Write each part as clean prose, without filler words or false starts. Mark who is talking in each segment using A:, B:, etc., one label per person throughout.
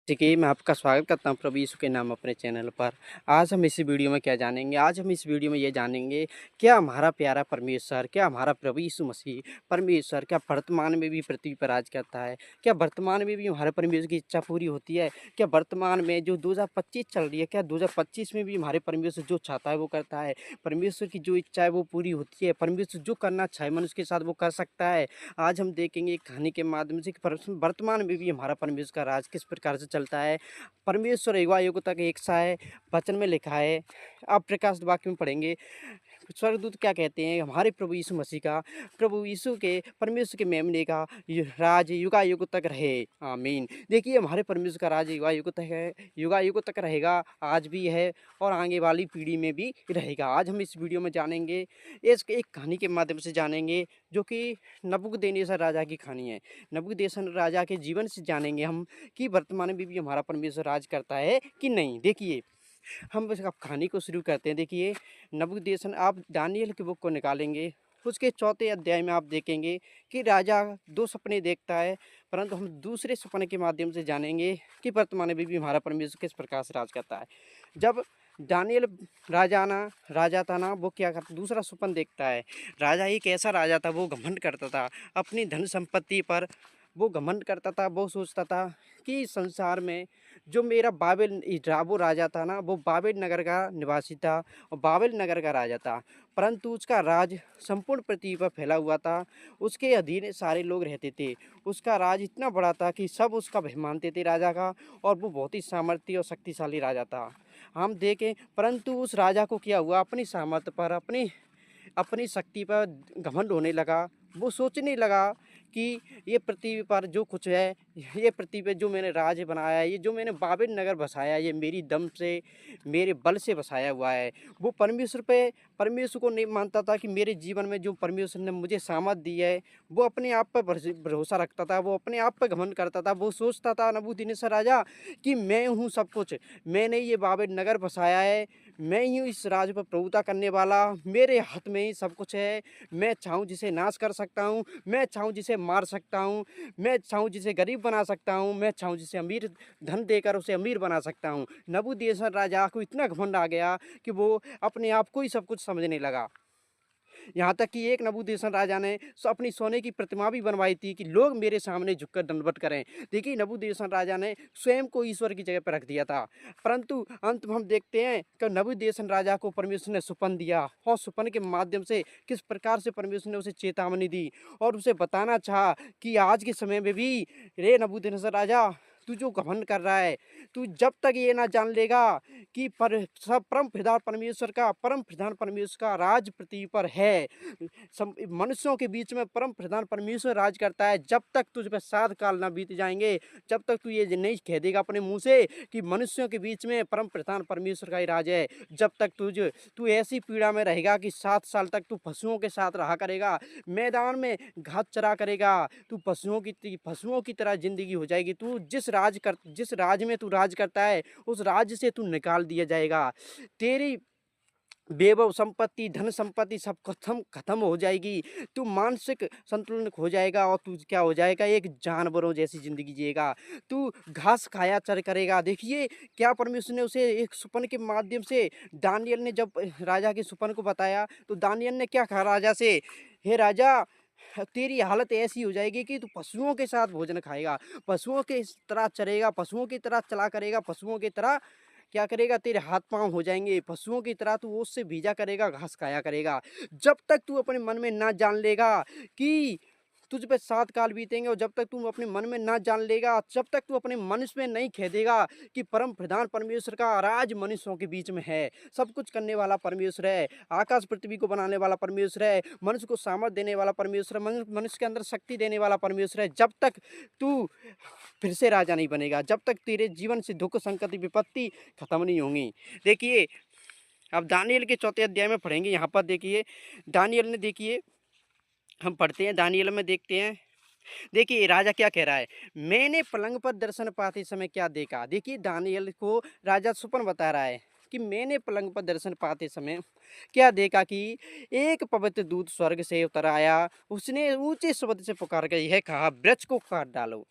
A: देखिए, मैं आपका स्वागत करता हूँ प्रभु यीशु के नाम अपने चैनल पर। आज हम इस वीडियो में क्या जानेंगे? आज हम इस वीडियो में ये जानेंगे, क्या हमारा प्यारा परमेश्वर, क्या हमारा प्रभु यीशु मसीह परमेश्वर क्या वर्तमान में भी पृथ्वी पर राज करता है? क्या वर्तमान में भी हमारे परमेश्वर की इच्छा पूरी होती है? क्या वर्तमान में जो 2025 चल रही है, क्या 2025 में भी हमारे परमेश्वर जो चाहता है वो करता है? परमेश्वर की जो इच्छा है वो पूरी होती है? परमेश्वर जो करना चाहे मनुष्य के साथ वो कर सकता है? आज हम देखेंगे एक कहानी के माध्यम से कि वर्तमान में भी हमारा परमेश्वर का राज किस प्रकार से चलता है। परमेश्वर युवा युगतक एक सा है, वचन में लिखा है। आप प्रकाश वाक्य में पढ़ेंगे, स्वर्गदूत क्या कहते हैं हमारे प्रभु यीशु मसीह का, प्रभु यीशु के परमेश्वर के मेमने का राज युगायुग तक रहे, आमीन। देखिए, हमारे परमेश्वर का राज युगायुग तक है, युगायुग तक रहेगा, आज भी है और आगे वाली पीढ़ी में भी रहेगा। आज हम इस वीडियो में जानेंगे, इस एक कहानी के माध्यम से जानेंगे, जो कि नबूकदनेस्सर राजा की कहानी है। नबूकदनेस्सर राजा के जीवन से जानेंगे हम कि वर्तमान में भी हमारा परमेश्वर राज करता है कि नहीं। देखिए, हम बस अब कहानी को शुरू करते हैं। देखिए, नबूकदनेस्सर, आप दानिय्येल की बुक को निकालेंगे, उसके चौथे अध्याय में आप देखेंगे कि राजा दो सपने देखता है, परंतु हम दूसरे सपने के माध्यम से जानेंगे कि वर्तमान में भी हमारा परमेश्वर किस प्रकार से राज करता है। जब दानिय्येल राजा था ना, वो क्या करता, दूसरा स्वप्न देखता है। राजा एक ऐसा राजा था, वो घमंड करता था अपनी धन संपत्ति पर। वो घमंड करता था, वो सोचता था कि संसार में जो मेरा वो राजा था ना, वो बाबेल नगर का निवासी था और बाबेल नगर का राजा था, परंतु उसका राज संपूर्ण पृथ्वी पर फैला हुआ था। उसके अधीन सारे लोग रहते थे। उसका राज इतना बड़ा था कि सब उसका भय मानते थे राजा का, और वो बहुत ही सामर्थ्य और शक्तिशाली राजा था। हम देखें, परंतु उस राजा को क्या हुआ, अपनी सामर्थ्य पर, अपनी अपनी शक्ति पर घमंड होने लगा। वो सोचने लगा कि ये पृथ्वी पर जो कुछ है, ये पृथ्वी पे जो मैंने राज्य बनाया है, ये जो मैंने बाबेल नगर बसाया, ये मेरी दम से, मेरे बल से बसाया हुआ है। वो परमेश्वर को नहीं मानता था कि मेरे जीवन में जो परमेश्वर ने मुझे सामर्थ दी है, वो अपने आप पर भरोसा रखता था, वो अपने आप पर घमंड करता था। वो सोचता था, नबूकदनेस्सर राजा, कि मैं हूँ सब कुछ, मैंने ये बाबेल नगर बसाया है, मैं ही हूँ इस राज पर प्रभुता करने वाला, मेरे हाथ में ही सब कुछ है। मैं चाहूँ जिसे नाश कर सकता हूँ, मैं चाहूँ जिसे मार सकता हूँ, मैं चाहूँ जिसे गरीब बना सकता हूँ, मैं चाहूँ जिसे अमीर धन देकर उसे अमीर बना सकता हूँ। नबूकदनेस्सर राजा को इतना घमंड आ गया कि वो अपने आप को ही सब कुछ समझने लगा। यहाँ तक कि एक नबूकदनेस्सर राजा ने अपनी सोने की प्रतिमा भी बनवाई थी कि लोग मेरे सामने झुककर दंडवत करें। देखिए, नबूकदनेस्सर राजा ने स्वयं को ईश्वर की जगह पर रख दिया था। परंतु अंत में हम देखते हैं कि नबूकदनेस्सर राजा को परमेश्वर ने सुपन दिया, और सुपन के माध्यम से किस प्रकार से परमेश्वर ने उसे चेतावनी दी और उसे बताना चाहा कि आज के समय में भी, रे नबूकदनेस्सर राजा, तू जो घमंड कर रहा है, तू जब तक ये ना जान लेगा कि परम प्रधान परमेश्वर का राज पृथ्वी पर है, मनुष्यों के बीच में परम प्रधान परमेश्वर राज करता है, जब तक तुझ पर 7 काल ना बीत जाएंगे, जब तक तू ये नहीं कह देगा अपने मुंह से कि मनुष्यों के बीच में परम प्रधान परमेश्वर का ही राज है, जब तक तू ऐसी पीड़ा में रहेगा कि 7 साल तक तू पशुओं के साथ रहा करेगा, मैदान में घास चरा करेगा, तू पशुओं की तरह जिंदगी हो जाएगी। तू जिस राज में तू राज करता है, उस राज्य से तू निकाल दिया जाएगा। तेरी वैभव संपत्ति, धन संपत्ति सब खत्म हो जाएगी। तू मानसिक संतुलन खो जाएगा और तू क्या हो जाएगा, एक जानवरों जैसी ज़िंदगी जिएगा। तू घास खाया चर करेगा। देखिए, क्या परमेश्वर ने उसे एक सुपन के माध्यम से, दानिय्येल ने जब राजा के सुपन को बताया, तो दानिय्येल ने क्या कहा राजा से, हे राजा, तेरी हालत ऐसी हो जाएगी कि तू पशुओं के साथ भोजन खाएगा, पशुओं के तरह चरेगा, पशुओं की तरह चला करेगा, पशुओं की तरह क्या करेगा, तेरे हाथ पांव हो जाएंगे, पशुओं की तरह तू ओस से भीजा करेगा, घास खाया करेगा। जब तक तू अपने मन में ना जान लेगा कि तुझ पे 7 काल बीतेंगे, और जब तक तू अपने मन में ना जान लेगा, जब तक तू अपने मन में नहीं कह देगा कि परम प्रधान परमेश्वर का राज मनुष्यों के बीच में है, सब कुछ करने वाला परमेश्वर है, आकाश पृथ्वी को बनाने वाला परमेश्वर है, मनुष्य को सामर्थ देने वाला परमेश्वर है, मनुष्य के अंदर शक्ति देने वाला परमेश्वर है, जब तक तू फिर से राजा नहीं बनेगा, जब तक तेरे जीवन से दुख संकट विपत्ति खत्म नहीं होंगी। देखिए, अब दानिय्येल के चौथे अध्याय में पढ़ेंगे। यहाँ पर देखिए, दानिय्येल ने, देखिए हम पढ़ते हैं, दानिय्येल में देखते हैं। देखिए, राजा क्या कह रहा है, मैंने पलंग पर दर्शन पाते समय क्या देखा। देखिए, दानिय्येल को राजा सुपन बता रहा है कि मैंने पलंग पर दर्शन पाते समय क्या देखा कि एक पवित्र दूत स्वर्ग से उतर आया, उसने ऊंचे शब्द से पुकार कर यह कहा, वृक्ष को काट डालो।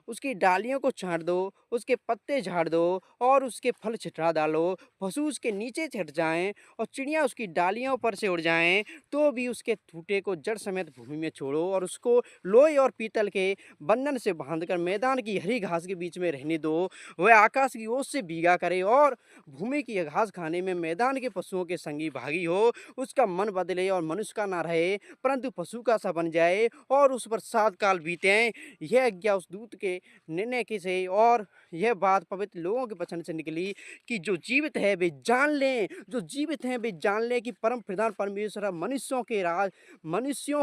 A: उसकी डालियों को छाँट दो, उसके पत्ते झाड़ दो और उसके फल छितरा डालो। पशु उसके नीचे चढ़ जाएँ और चिड़िया उसकी डालियों पर से उड़ जाएँ, तो भी उसके ठूँठे को जड़ समेत भूमि में छोड़ो और उसको लोहे और पीतल के बंधन से बाँधकर मैदान की हरी घास के बीच में रहने दो। वह आकाश की ओस से भीगा करे और भूमि की घास खाने में मैदान के पशुओं के संगी भागी हो। उसका मन बदले और मनुष्य का ना रहे, परंतु पशु का सा बन जाए और उस पर 7 काल बीतें। यह आज्ञा उस दूत के निर्णय के से और यह बात पवित्र लोगों के वचन से निकली कि जो जीवित है वे जान लें, जो जीवित हैं वे जान लें कि परम प्रधान परमेश्वर मनुष्यों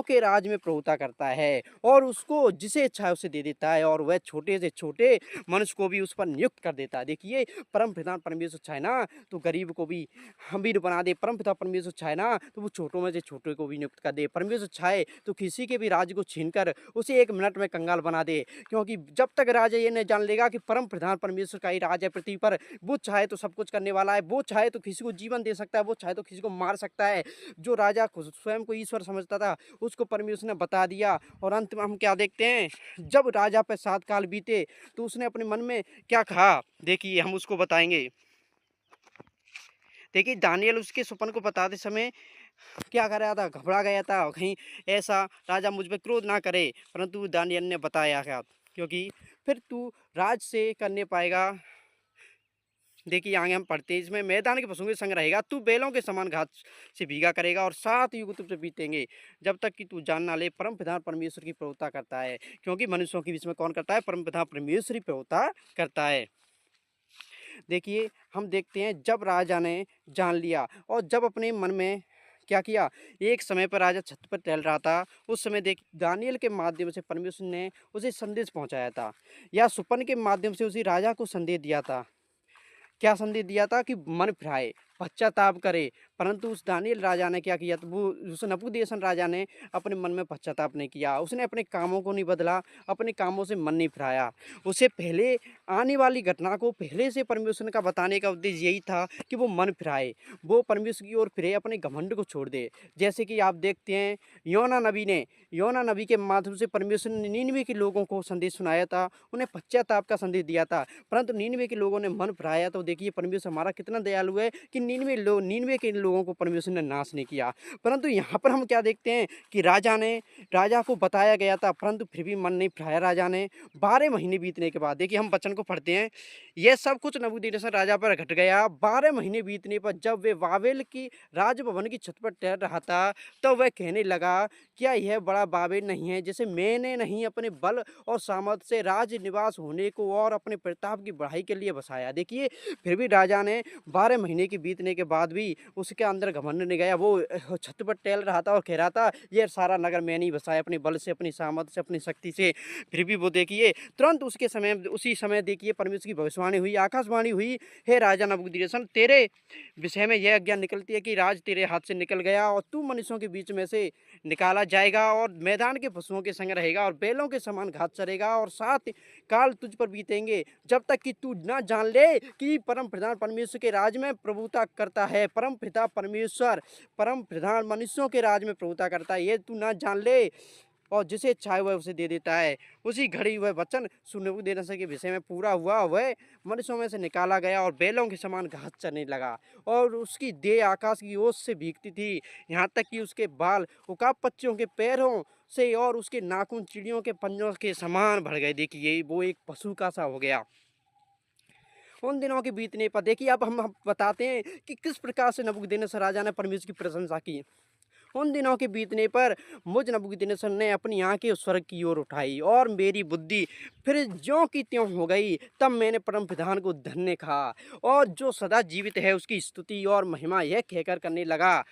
A: के राज में प्रभुता करता है और उसको जिसे इच्छा है उसे दे देता है और वह छोटे से छोटे मनुष्य को भी उस पर नियुक्त कर देता है। देखिए, परम प्रधान परमेश्वर चाहे ना तो गरीब को भी अमीर बना दे। परम पिता परमेश्वर चाहे ना तो वो छोटों में से छोटे को भी नियुक्त कर दे। परमेश्वर चाहे तो किसी के भी राज्य को छीनकर उसे 1 मिनट में कंगाल बना दे, क्योंकि जब तक राजा ये नहीं जान लेगा कि परम प्रधान परमेश्वर का ही राज है पृथ्वी पर, वो चाहे तो सब कुछ करने वाला है, वो चाहे तो किसी को जीवन दे सकता है, वो चाहे तो किसी को मार सकता है। जो राजा स्वयं को ईश्वर समझता था उसको परमेश्वर ने बता दिया और अंत में हम क्या देखते हैं, जब राजा पर 7 काल बीते तो उसने अपने मन में क्या कहा, देखिए हम उसको बताएंगे। देखिए, दानियल उसके स्वप्न को बताते समय क्या कर रहा था, घबरा गया था कहीं ऐसा राजा मुझ पे क्रोध ना करे, परंतु दानियल ने बताया क्या, क्योंकि फिर तू राज से करने पाएगा। देखिए आगे हम पढ़ते हैं, इसमें मैदान के पशुओं के संग रहेगा, तू बैलों के समान घास से भीगा करेगा और 7 युग तुझ पे बीतेंगे, जब तक कि तू जान ना ले परम पिता परमेश्वर की प्रभुता करता है। क्योंकि मनुष्यों के बीच में कौन करता है, परम पिता परमेश्वर ही प्रभुता करता है। देखिए, हम देखते हैं जब राजा ने जान लिया और जब अपने मन में क्या किया, एक समय पर राजा छत पर टहल रहा था, उस समय देख दानियल के माध्यम से परमेश्वर ने उसे संदेश पहुंचाया था, या सुपन के माध्यम से उसी राजा को संदेश दिया था। क्या संदेश दिया था कि मन फिराए, पश्चाताप करे, परंतु उस दानियल राजा ने क्या किया, तो वो उस नबूकदनेस्सर राजा ने अपने मन में पश्चाताप नहीं किया, उसने अपने कामों को नहीं बदला, अपने कामों से मन नहीं फिराया। उसे पहले आने वाली घटना को पहले से परमेश्वर का बताने का उद्देश्य यही था कि वो मन फिराए, वो परमेश्वर की ओर फिरे, अपने घमंड को छोड़ दे। जैसे कि आप देखते हैं योना नबी के माध्यम से परमेश्वर ने नीनवे के लोगों को संदेश सुनाया था, उन्हें पश्चाताप का संदेश दिया था, परंतु नीनवे के लोगों ने मन फिराया। तो देखिए परमेश्वर हमारा कितना दयालु है कि नीनवे के लोगों को परमेश्वर ने नाश नहीं किया। परंतु यहाँ पर हम क्या देखते हैं कि राजा को बताया गया था, परंतु फिर भी मन नहीं फिराया राजा ने। 12 महीने बीतने के बाद देखिए हम वचन को पढ़ते हैं, यह सब कुछ नबूकदनेस्सर राजा पर घट गया। 12 महीने बीतने पर जब वे बाबेल की राजभवन की छत पर टहल रहा था, तो वह कहने लगा, क्या यह बड़ा बाबेल नहीं है, जिसे मैंने नहीं अपने बल और सामर्थ से राज निवास होने को और अपने प्रताप की बढ़ाई के लिए बसाया। देखिए, फिर भी राजा ने 12 महीने के बीतने के बाद भी उसके अंदर घमंड नहीं गया। वो छत पर टहल रहा था और कह रहा था, ये सारा नगर मैंने ही बसाया अपने बल से, अपनी सामर्थ से, अपनी शक्ति से। फिर भी वो देखिए तुरंत उसी समय देखिए परमेश्वर की भविष्यवाणी हुई, आकाशवाणी हुई, हे राजा नबूकदनेस्सर, तेरे विषय में यह आज्ञा निकलती है कि राज तेरे हाथ से निकल गया और तू मनुष्यों के बीच में से निकाला जाएगा और मैदान के पशुओं के संग रहेगा और बैलों के समान घास चरेगा और 7 काल तुझ पर बीतेंगे, जब तक कि तू ना जान ले कि परम प्रधान परमेश्वर के राज में प्रभुता करता है। परम पिता परमेश्वर परम प्रधान मनुष्यों के राज में प्रभुता करता है, ये तू ना जान ले, और जिसे इच्छा है वह उसे दे देता है। उसी घड़ी वह वचन नबूकदनेस्सर के विषय में पूरा हुआ, वह मनुष्यों में से निकाला गया और बैलों के समान घास चरने लगा और उसकी देह आकाश की ओस से भीगती थी, यहाँ तक कि उसके बाल उकाब पक्षियों के पैरों से और उसके नाखून चिड़ियों के पंजों के समान बढ़ गए। देखिए वो एक पशु का सा हो गया। उन दिनों के बीतने पर देखिए अब हम बताते हैं कि किस प्रकार से नबूकदनेस्सर राजा ने परमेश्वर की प्रशंसा की। उन दिनों के बीतने पर मुझ नबूकदनेस्सर ने अपनी आंखें स्वर्ग की ओर उठाई और मेरी बुद्धि फिर ज्यों की त्यों हो गई। तब मैंने परम प्रधान को धन्य कहा और जो सदा जीवित है उसकी स्तुति और महिमा यह कहकर करने लगा,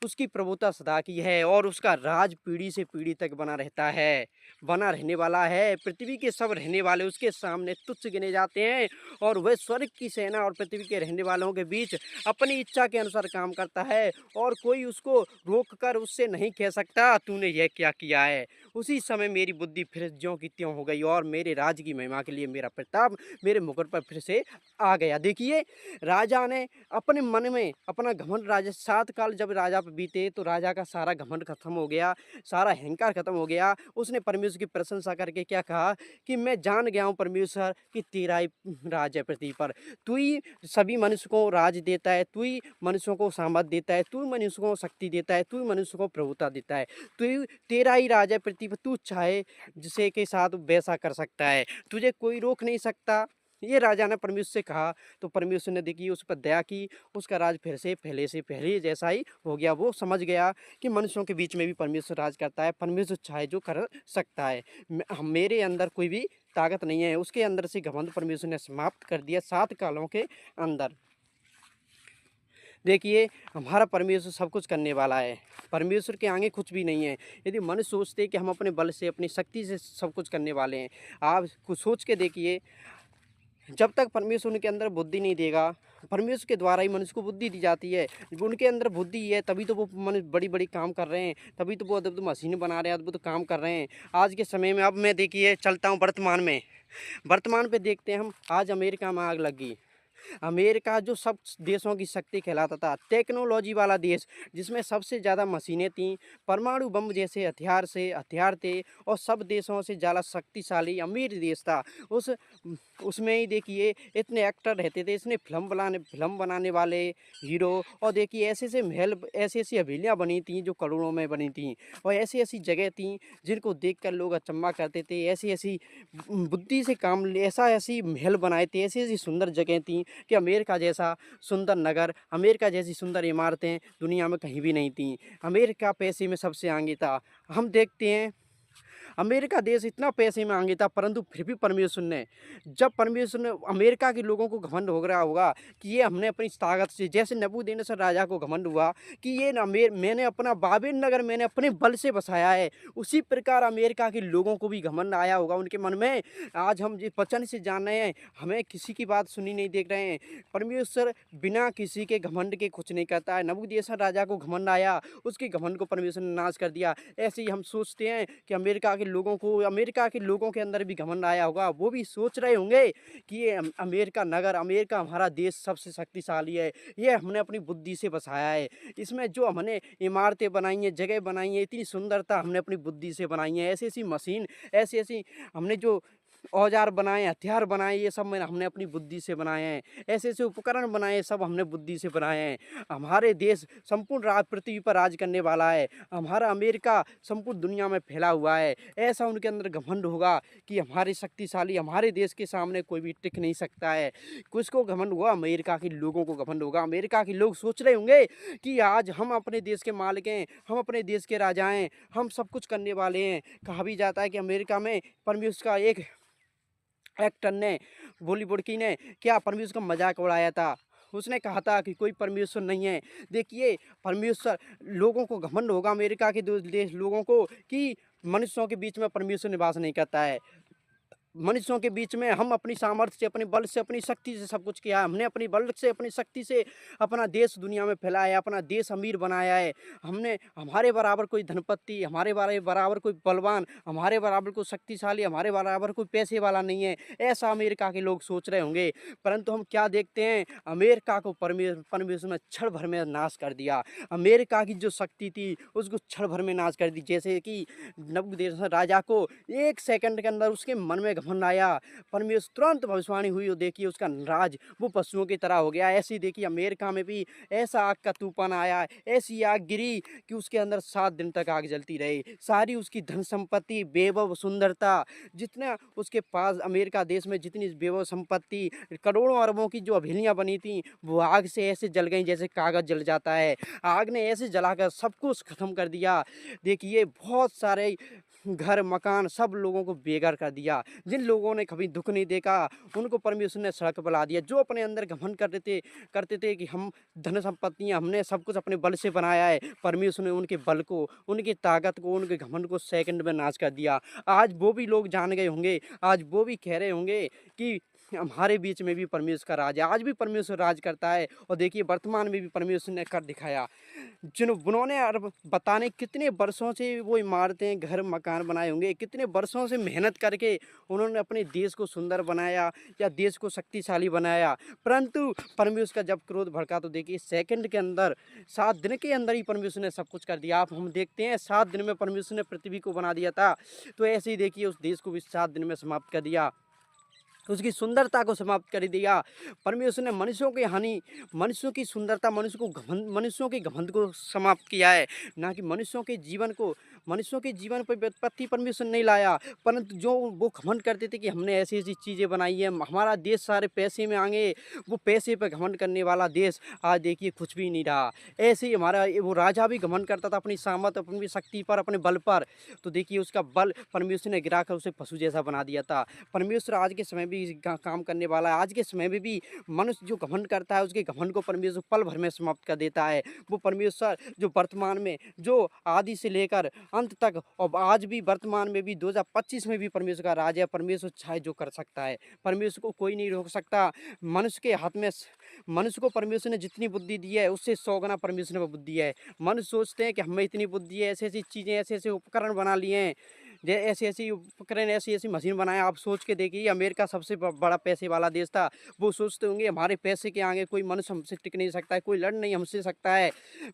A: उसकी प्रभुता सदा की है और उसका राज पीढ़ी से पीढ़ी तक बना रहने वाला है। पृथ्वी के सब रहने वाले उसके सामने तुच्छ गिने जाते हैं और वह स्वर्ग की सेना और पृथ्वी के रहने वालों के बीच अपनी इच्छा के अनुसार काम करता है और कोई उसको रोक कर उससे नहीं कह सकता, तूने यह क्या किया है। उसी समय मेरी बुद्धि फिर ज्यों की त्यों हो गई और मेरे राज्य की महिमा के लिए मेरा प्रताप मेरे मुकुट पर फिर से आ गया। देखिए, राजा ने अपने मन में अपना घमंड, राजा 7 काल जब राजा पे बीते तो राजा का सारा घमंड खत्म हो गया, सारा अहंकार खत्म हो गया। उसने परमेश्वर की प्रशंसा करके क्या कहा कि मैं जान गया हूँ परमेश्वर कि तेरा ही राज है पृथ्वी पर। तू ही सभी मनुष्य को राज देता है, तू ही मनुष्यों को सामर्थ देता है, तू ही मनुष्य को शक्ति देता है, तू ही मनुष्य को प्रभुता देता है। तू ही, तेरा ही राज है पृथ्वी पर, तू चाहे जिसे के साथ वैसा कर सकता है, तुझे कोई रोक नहीं सकता। ये राजा ने परमेश्वर से कहा तो परमेश्वर ने देखिए उस पर दया की, उसका राज फिर से पहले जैसा ही हो गया। वो समझ गया कि मनुष्यों के बीच में भी परमेश्वर राज करता है, परमेश्वर चाहे जो कर सकता है। मेरे अंदर कोई भी ताकत नहीं है। उसके अंदर से घमंड परमेश्वर ने समाप्त कर दिया 7 कालों के अंदर। देखिए, हमारा परमेश्वर सब कुछ करने वाला है, परमेश्वर के आगे कुछ भी नहीं है। यदि मनुष्य सोचते हैं कि हम अपने बल से, अपनी शक्ति से सब कुछ करने वाले हैं, आप कुछ सोच के देखिए, जब तक परमेश्वर उनके अंदर बुद्धि नहीं देगा, परमेश्वर के द्वारा ही मनुष्य को बुद्धि दी जाती है। उनके अंदर बुद्धि है तभी तो वो मनुष्य बड़ी-बड़ी काम कर रहे हैं, तभी तो वो अद्भुत मशीनें बना रहे हैं, अद्भुत काम कर रहे हैं। आज के समय में अब मैं देखिए चलता हूँ वर्तमान पे देखते हैं हम, आज अमेरिका में आग लग गई। अमेरिका जो सब देशों की शक्ति कहलाता था, टेक्नोलॉजी वाला देश, जिसमें सबसे ज़्यादा मशीनें थीं, परमाणु बम जैसे हथियार थे और सब देशों से ज़्यादा शक्तिशाली अमीर देश था। उसमें ही देखिए इतने एक्टर रहते थे, इतने फिल्म बनाने वाले हीरो, और देखिए ऐसे-ऐसे महल, ऐसी-ऐसी हवेलियाँ बनी थीं जो करोड़ों में बनी थीं, और ऐसी-ऐसी जगह थीं जिनको देखकर लोग अचंभा करते थे। ऐसी-ऐसी बुद्धि से काम ले, ऐसी महल बनाए थे, ऐसी-ऐसी सुंदर जगह थीं कि अमेरिका जैसा सुंदर नगर, अमेरिका जैसी सुंदर इमारतें दुनिया में कहीं भी नहीं थीं। अमेरिका पैसे में सबसे आगे था। हम देखते हैं अमेरिका देश इतना पैसे में आगे था, परंतु फिर भी परमेश्वर ने अमेरिका के लोगों को घमंड हो रहा होगा कि ये हमने अपनी ताकत से, जैसे नबूकदनेस्सर राजा को घमंड हुआ कि ये ना मैंने अपना बाबेल नगर मैंने अपने बल से बसाया है, उसी प्रकार अमेरिका के लोगों को भी घमंड आया होगा उनके मन में। आज हम जिस वचन से जान रहे हैं, हमें किसी की बात सुनी नहीं देख रहे हैं। परमेश्वर बिना किसी के घमंड के कुछ नहीं करता है। नबूकदनेस्सर राजा को घमंड आया, उसके घमंड को परमेश्वर ने नाश कर दिया। ऐसे ही हम सोचते हैं कि अमेरिका के लोगों के अंदर भी घमंड आया होगा। वो भी सोच रहे होंगे कि ये अमेरिका हमारा देश सबसे शक्तिशाली है, ये हमने अपनी बुद्धि से बसाया है। इसमें जो हमने इमारतें बनाई हैं, जगह बनाई हैं, इतनी सुंदरता हमने अपनी बुद्धि से बनाई है। ऐसी-ऐसी मशीन, ऐसी-ऐसी हमने जो औजार बनाए, हथियार बनाए, ये सब हमने अपनी बुद्धि से बनाए हैं। ऐसे-ऐसे उपकरण बनाए, सब हमने बुद्धि से बनाए हैं। हमारे देश संपूर्ण पृथ्वी पर राज करने वाला है। हमारा अमेरिका संपूर्ण दुनिया में फैला हुआ है। ऐसा उनके अंदर घमंड होगा कि हमारे देश के सामने कोई भी टिक नहीं सकता है। किसको घमंड हुआ? अमेरिका के लोगों को घमंड होगा। अमेरिका के लोग सोच रहे होंगे कि आज हम अपने देश के मालिक हैं, हम अपने देश के राजा हैं, हम सब कुछ करने वाले हैं। कहा भी जाता है कि अमेरिका में परमेश्वर का एक एक्टर ने, बॉलीवुड की ने क्या परमेश्वर का मजाक उड़ाया था। उसने कहा था कि कोई परमेश्वर नहीं है। देखिए, परमेश्वर, लोगों को घमंड होगा अमेरिका के देश लोगों को कि मनुष्यों के बीच में परमेश्वर निवास नहीं करता है। मनुष्यों के बीच में हम अपनी सामर्थ्य से, अपने बल से, अपनी शक्ति से सब कुछ किया है। हमने अपनी बल से, अपनी शक्ति से अपना देश दुनिया में फैलाया है, अपना देश अमीर बनाया है। हमने, हमारे बराबर कोई धनपति, हमारे बराबर कोई बलवान, हमारे बराबर कोई शक्तिशाली, हमारे बराबर कोई पैसे वाला नहीं है। ऐसा अमेरिका के लोग सोच रहे होंगे, परंतु हम क्या देखते हैं, अमेरिका को परमेश्वर ने क्षण भर में नाश कर दिया। अमेरिका की जो शक्ति थी उसको क्षण भर में नाश कर दी। जैसे कि नबूकदनेस्सर राजा को 1 सेकंड के अंदर उसके मन में घमंड आया, परमेश्वर तुरंत भविष्यवाणी हुई और देखिए उसका राज वो पशुओं की तरह हो गया। ऐसे ही देखिए अमेरिका में भी ऐसा आग का तूफान आया, ऐसी आग गिरी कि उसके अंदर 7 दिन तक आग जलती रही। सारी उसकी धन संपत्ति, वैभव, सुंदरता, जितना उसके पास अमेरिका देश में जितनी वैभव संपत्ति, करोड़ों अरबों की जो हवेलियां बनी थी, वो आग से ऐसे जल गई जैसे कागज जल जाता है। आग ने ऐसे जलाकर सब कुछ खत्म कर दिया। देखिए, बहुत सारे घर मकान सब लोगों को बेघर कर दिया। जिन लोगों ने कभी दुख नहीं देखा, उनको परमेश्वर ने सड़क पर ला दिया। जो अपने अंदर घमंड करते थे कि हम धन संपत्तियां, हमने सब कुछ अपने बल से बनाया है, परमेश्वर ने उनके बल को, उनकी ताकत को, उनके घमंड को सेकंड में नाश कर दिया। आज वो भी लोग जान गए होंगे, आज वो भी कह रहे होंगे कि हमारे बीच में भी परमेश्वर का राज है। आज भी परमेश्वर राज करता है और देखिए वर्तमान में भी परमेश्वर ने कर दिखाया। उन्होंने अरब बताने कितने वर्षों से वो इमारतें, घर, मकान बनाए होंगे, कितने वर्षों से मेहनत करके उन्होंने अपने देश को सुंदर बनाया या देश को शक्तिशाली बनाया। परंतु परमेश्वर का जब क्रोध भड़का तो देखिए सेकंड के अंदर, 7 दिन के अंदर ही परमेश्वर ने सब कुछ कर दिया। आप हम देखते हैं 7 दिन में परमेश्वर ने पृथ्वी को बना दिया था, तो ऐसे ही देखिए उस देश को भी 7 दिन में समाप्त कर दिया, उसकी सुंदरता को समाप्त कर दिया। परमेश्वर ने मनुष्यों की हानि, मनुष्यों की सुंदरता, मनुष्यों के घमंड को समाप्त किया है, ना कि मनुष्यों के जीवन को, मनुष्यों के जीवन पर विपत्ति परमेश्वर नहीं लाया। परंतु जो वो घमंड करते थे कि हमने ऐसी ऐसी चीज़ें बनाई है, हमारा देश सारे पैसे में आगे, वो पैसे पर घमंड करने वाला देश आज देखिए कुछ भी नहीं रहा। ऐसे ही हमारा वो राजा भी घमंड करता था अपनी सामर्थ, अपनी शक्ति पर, अपने बल पर, तो देखिए उसका बल परमेश्वर ने गिराकर उसे पशु जैसा बना दिया था। परमेश्वर आज के समय भी काम करने वाला है। आज के समय में भी मनुष्य जो घमंड करता है उसके घमंड को परमेश्वर पल भर में समाप्त कर देता है। वो परमेश्वर जो वर्तमान में, जो आदि से लेकर अंत तक और आज भी वर्तमान में भी 2025 में भी परमेश्वर का राज है। परमेश्वर चाहे जो कर सकता है, परमेश्वर को कोई नहीं रोक सकता। मनुष्य के हाथ में, मनुष्य को परमेश्वर ने जितनी बुद्धि दी है उससे 100 गुना परमेश्वर ने बुद्धि है। मनुष्य सोचते हैं कि हमें इतनी बुद्धि है, ऐसी ऐसी चीज़ें, ऐसे ऐसे उपकरण बना लिए हैं, ऐसी ऐसी उपकरण, ऐसी ऐसी मशीन बनाए। आप सोच के देखिए अमेरिका सबसे बड़ा पैसे वाला देश था, वो सोचते होंगे हमारे पैसे के आगे कोई मनुष्य हमसे टिक नहीं सकता है, कोई लड़ नहीं हमसे सकता है।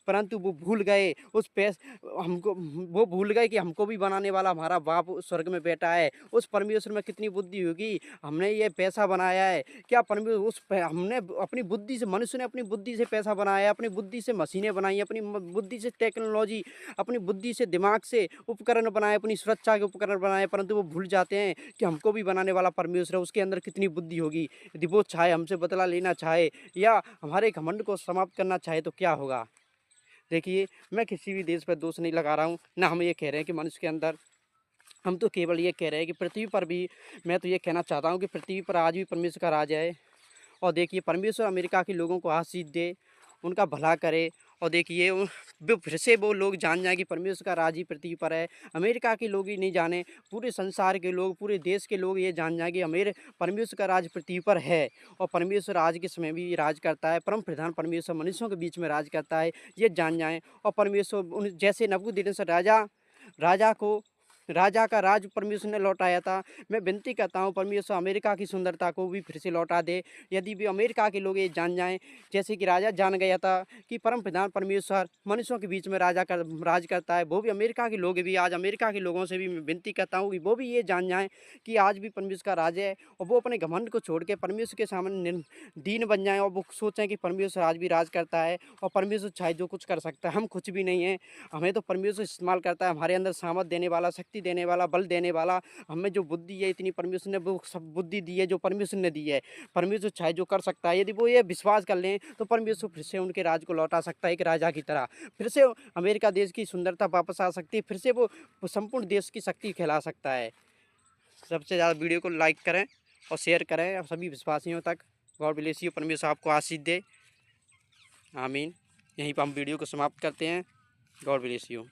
A: परंतु वो भूल गए उस पैसे, हमको वो भूल गए कि हमको भी बनाने वाला हमारा बाप स्वर्ग में बैठा है। उस परमेश्वर में कितनी बुद्धि होगी, हमने ये पैसा बनाया है क्या? परमेश्वर हमने अपनी बुद्धि से, मनुष्य ने अपनी बुद्धि से पैसा बनाया, अपनी बुद्धि से मशीनें बनाई, अपनी बुद्धि से टेक्नोलॉजी, अपनी बुद्धि से, दिमाग से उपकरण बनाए, अपनी सुरक्षा के उपकरण बनाए। परंतु वो भूल जाते हैं कि हमको भी बनाने वाला परमेश्वर है, उसके अंदर कितनी बुद्धि होगी। यदि वो चाहे हमसे बदला लेना चाहे या हमारे घमंड को समाप्त करना चाहे तो क्या होगा। देखिए मैं किसी भी देश पर दोष नहीं लगा रहा हूँ, ना हम ये कह रहे हैं कि मनुष्य के अंदर, हम तो केवल ये कह रहे हैं कि पृथ्वी पर भी, मैं तो ये कहना चाहता हूँ कि पृथ्वी पर आज भी परमेश्वर का राज है। और देखिए परमेश्वर अमेरिका के लोगों को आशीष दे, उनका भला करे। और देखिए फिर से वो लोग जान जाएं कि परमेश्वर का राज ही पृथ्वी पर है। अमेरिका के लोग ही नहीं जाने, पूरे संसार के लोग, पूरे देश के लोग ये जान जाएं कि परमेश्वर का राज पृथ्वी पर है। और परमेश्वर आज के समय भी राज करता है, परम प्रधान परमेश्वर मनुष्यों के बीच में राज करता है, ये जान जाएं। और परमेश्वर उन जैसे नबूकदनेस्सर राजा को, राजा का राज परमेश्वर ने लौटाया था, मैं विनती करता हूँ परमेश्वर अमेरिका की सुंदरता को भी फिर से लौटा दे। यदि भी अमेरिका के लोग ये जान जाएं, जैसे कि राजा जान गया था कि परम प्रधान परमेश्वर मनुष्यों के बीच में राज करता है, वो भी अमेरिका के लोग भी, आज अमेरिका के लोगों से भी मैं विनती करता हूँ कि वो भी ये जान जाएँ कि आज भी परमेश्वर का राज है। और वो अपने घमंड को छोड़ के परमेश्वर के सामने दीन बन जाएँ और वो सोचें कि परमेश्वर आज भी राज करता है और परमेश्वर चाहे जो कुछ कर सकता है। हम कुछ भी नहीं हैं, हमें तो परमेश्वर इस्तेमाल करता है, हमारे अंदर सामर्थ देने वाला, शक्ति देने वाला, बल देने वाला। हमें जो बुद्धि है इतनी परमेश्वर ने वो सब बुद्धि दी है जो परमेश्वर ने दी है। परमेश्वर चाहे जो कर सकता है, यदि वो ये विश्वास कर लें तो परमेश्वर फिर से उनके राज को लौटा सकता है एक राजा की तरह। फिर से अमेरिका देश की सुंदरता वापस आ सकती है, फिर से वो संपूर्ण देश की शक्ति फैला सकता है। सबसे ज़्यादा वीडियो को लाइक करें और शेयर करें और सभी विश्वासियों तक। गॉड ब्लेस यू, परमेश्वर आपको आशीष दे, आमीन। यहीं पर हम वीडियो को समाप्त करते हैं। God bless you.